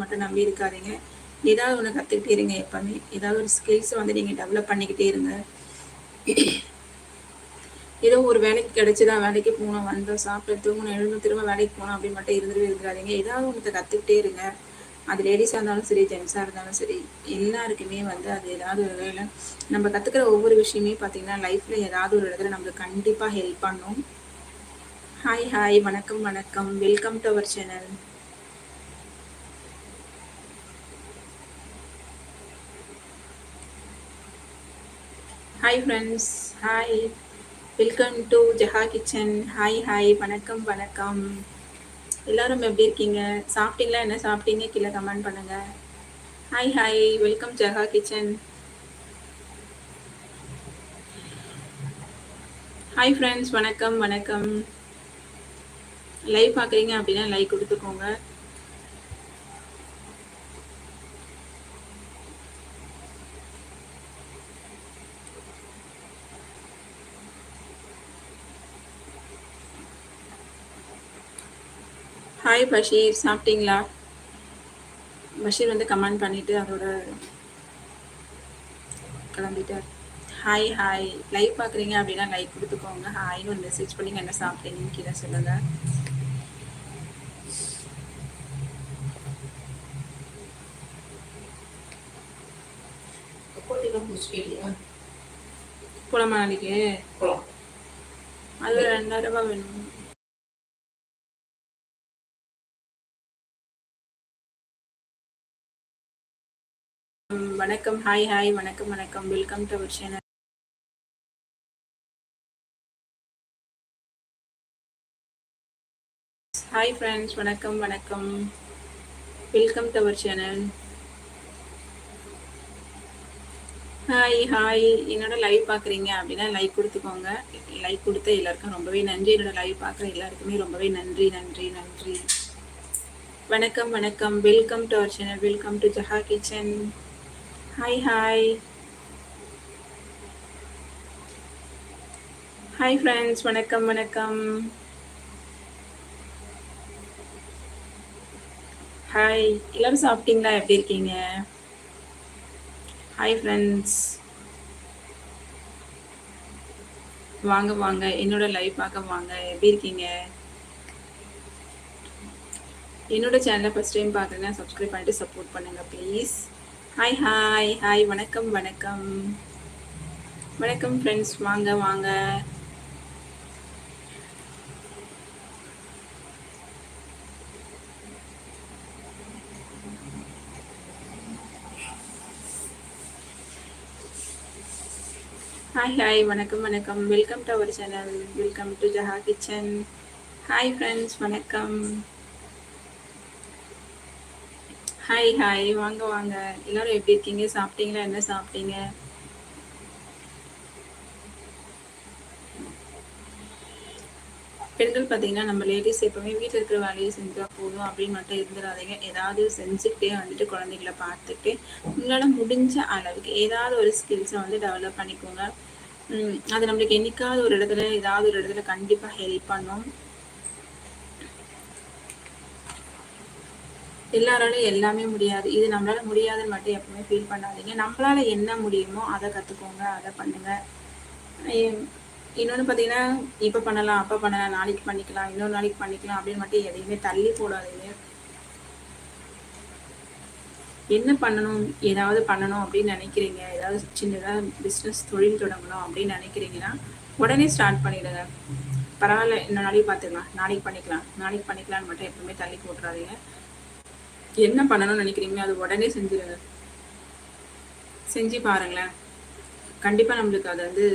மட்டும் நம்பி இருக்காதீங்க. ஏதாவது ஒன்று கற்றுக்கிட்டே இருங்க. எப்பவுமே ஏதாவது ஒரு ஸ்கில்ஸை வந்து நீங்கள் டெவலப் பண்ணிக்கிட்டே இருங்க. ஏதோ ஒரு வேலைக்கு கிடைச்சிதான் வேலைக்கு போகணும், வந்தோம், சாப்பிட்டு தூங்கணும், எழுந்து திரும்ப வேலைக்கு போகணும் அப்படின்னு மட்டும் இருக்காதீங்க. ஏதாவது ஒன்று கற்றுக்கிட்டே இருங்க. அது லேடிஸாக இருந்தாலும் சரி, ஜென்ஸாக இருந்தாலும் சரி, எல்லாருக்குமே வந்து அது ஏதாவது ஒரு வேலை நம்ம கற்றுக்கிற ஒவ்வொரு விஷயமே பார்த்தீங்கன்னா லைஃப்பில் ஏதாவது ஒரு இடத்துல நம்மளுக்கு கண்டிப்பாக ஹெல்ப் பண்ணும். ஹாய் ஹாய், வணக்கம் வணக்கம், welcome to our channel. Hi friends, hi, welcome to Jaha kitchen. Hi hi, வணக்கம் வணக்கம். எல்லாரும் எப்படி இருக்கீங்க? சாப்பிட்டீங்களா? என்ன சாப்பிட்டீங்க? கீழே கமெண்ட் பண்ணுங்க. Hi hi, welcome Jaha kitchen. Hi friends, வணக்கம் வணக்கம். லைவ் பார்க்குறீங்க அப்படின்னா லைக் கொடுத்துக்கோங்க. ஹாய் பஷீர், சாப்பிட்டீங்களா? பஷீர் வந்து கமெண்ட் பண்ணிட்டு அதோட கிளம்பிட்டார். ஹாய் ஹாய், லைவ் பார்க்குறீங்க அப்படின்னா லைக் கொடுத்துக்கோங்க. ஹாய்னு ஒரு மெசேஜ் பண்ணிங்க, என்ன சாப்பிட்டீங்கன்னு கீழே சொல்லுங்க. போலாமா நாளைக்கு? அது 2000 ரூபாய் வேணும். வணக்கம், ஹாய் ஹாய், வணக்கம் வணக்கம், welcome to our channel. Hi friends, வணக்கம் வணக்கம், welcome to our channel. Hi hi, என்னோட லைவ் பார்க்குறீங்க அப்படின்னா லைக் கொடுத்துக்கோங்க. லைக் கொடுத்த எல்லாருக்கும் ரொம்பவே நன்றி. என்னோட லைவ் பார்க்குற எல்லாருக்குமே ரொம்பவே நன்றி நன்றி நன்றி. வணக்கம் வணக்கம், welcome to our channel, welcome to Jaha kitchen. Hi hi, hi friends, வணக்கம் வணக்கம். ஹாய், எல்லாரும் சாப்பிட்டீங்களா? எப்படி இருக்கீங்க? ஹாய் ஃப்ரெண்ட்ஸ், வாங்க வாங்க, என்னோட லைவ் பார்க்க வாங்க. எப்படி இருக்கீங்க? என்னோட சேனலை ஃபஸ்ட் டைம் பார்க்குறேன்னா சப்ஸ்கிரைப் பண்ணிட்டு சப்போர்ட் பண்ணுங்க ப்ளீஸ். ஹாய் ஹாய் ஹாய், வணக்கம் வணக்கம் வணக்கம் ஃப்ரெண்ட்ஸ், வாங்க வாங்க. ஹாய் ஹாய், வணக்கம் வணக்கம், welcome to our channel, welcome to Jaha kitchen. Hi friends, வணக்கம். ஹாய் ஹாய், வாங்க வாங்க, எல்லாரும் எப்படி இருக்கீங்க? சாப்பிட்டீங்களா? என்ன சாப்பிட்டீங்க? பெண்கள் பார்த்தீங்கன்னா நம்ம லேடிஸ் எப்பவுமே வீட்டில் இருக்கிற வேலையை செஞ்சால் போதும் அப்படின்னு மட்டும் இருந்துடாதீங்க. ஏதாவது செஞ்சுக்கிட்டே வந்துட்டு குழந்தைகளை பார்த்துட்டு உங்களால் முடிஞ்ச அளவுக்கு ஏதாவது ஒரு ஸ்கில்ஸை வந்து டெவலப் பண்ணிக்கோங்க. அது நம்மளுக்கு என்னைக்காவது ஒரு இடத்துல ஏதாவது ஒரு இடத்துல கண்டிப்பாக ஹெல்ப் பண்ணும். எல்லாராலும் எல்லாமே முடியாது, இது நம்மளால முடியாதுன்னு மட்டும் எப்பவுமே ஃபீல் பண்ணாதீங்க. நம்மளால என்ன முடியுமோ அதை கற்றுக்கோங்க, அதை பண்ணுங்க. இன்னொன்று பார்த்தீங்கன்னா இப்போ பண்ணலாம், அப்போ பண்ணலாம், நாளைக்கு பண்ணிக்கலாம், இன்னொரு நாளைக்கு பண்ணிக்கலாம் அப்படின்னு மட்டும் எதையுமே தள்ளி போடாதீங்க. என்ன பண்ணணும், ஏதாவது பண்ணணும் அப்படின்னு நினைக்கிறீங்க, ஏதாவது சின்னதாக பிஸ்னஸ் தொழில் தொடங்கணும் அப்படின்னு நினைக்கிறீங்கன்னா உடனே ஸ்டார்ட் பண்ணிடுங்க. பரவாயில்ல, இன்னொரு நாளைக்கு பார்த்துக்கலாம், நாளைக்கு பண்ணிக்கலாம்னு மட்டும் எப்பவுமே தள்ளி போட்டுறாதீங்க. என்ன பண்ணணும்னு நினைக்கிறீங்களோ அது உடனே செஞ்சுருங்க. செஞ்சு பாருங்களேன், கண்டிப்பாக நம்மளுக்கு அது வந்து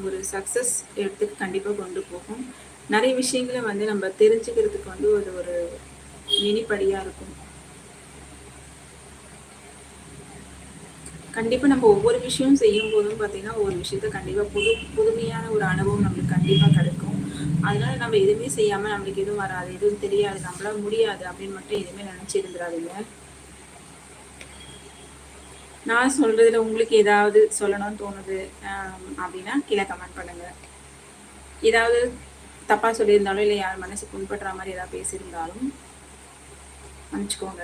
ஒரு சக்ஸஸ் இடத்துக்கு கண்டிப்பாக கொண்டு போகும். நிறைய விஷயங்களை வந்து நம்ம தெரிஞ்சுக்கிறதுக்கு வந்து ஒரு இனிப்படியாக இருக்கும். கண்டிப்பாக நம்ம ஒவ்வொரு விஷயம் செய்யும் போதும் பார்த்தீங்கன்னா ஒவ்வொரு விஷயத்த கண்டிப்பாக புதுமையான ஒரு அனுபவம் நம்மளுக்கு கண்டிப்பாக கிடைக்கும். அதனால நம்ம எதுவுமே செய்யாமல் நம்மளுக்கு எதுவும் வராது, எதுவும் தெரியாது, நம்மளால முடியாது அப்படின்னு மட்டும் எதுவுமே நினச்சி இருந்துடாதீங்க. நான் சொல்றதுல உங்களுக்கு ஏதாவது சொல்லணும்னு தோணுது அப்படின்னா கீழே கமெண்ட் பண்ணுங்க. ஏதாவது தப்பா சொல்லியிருந்தாலும் இல்லை யார் மனசு புண்படுற மாதிரி ஏதாவது பேசியிருந்தாலும் மன்னிச்சுக்கோங்க.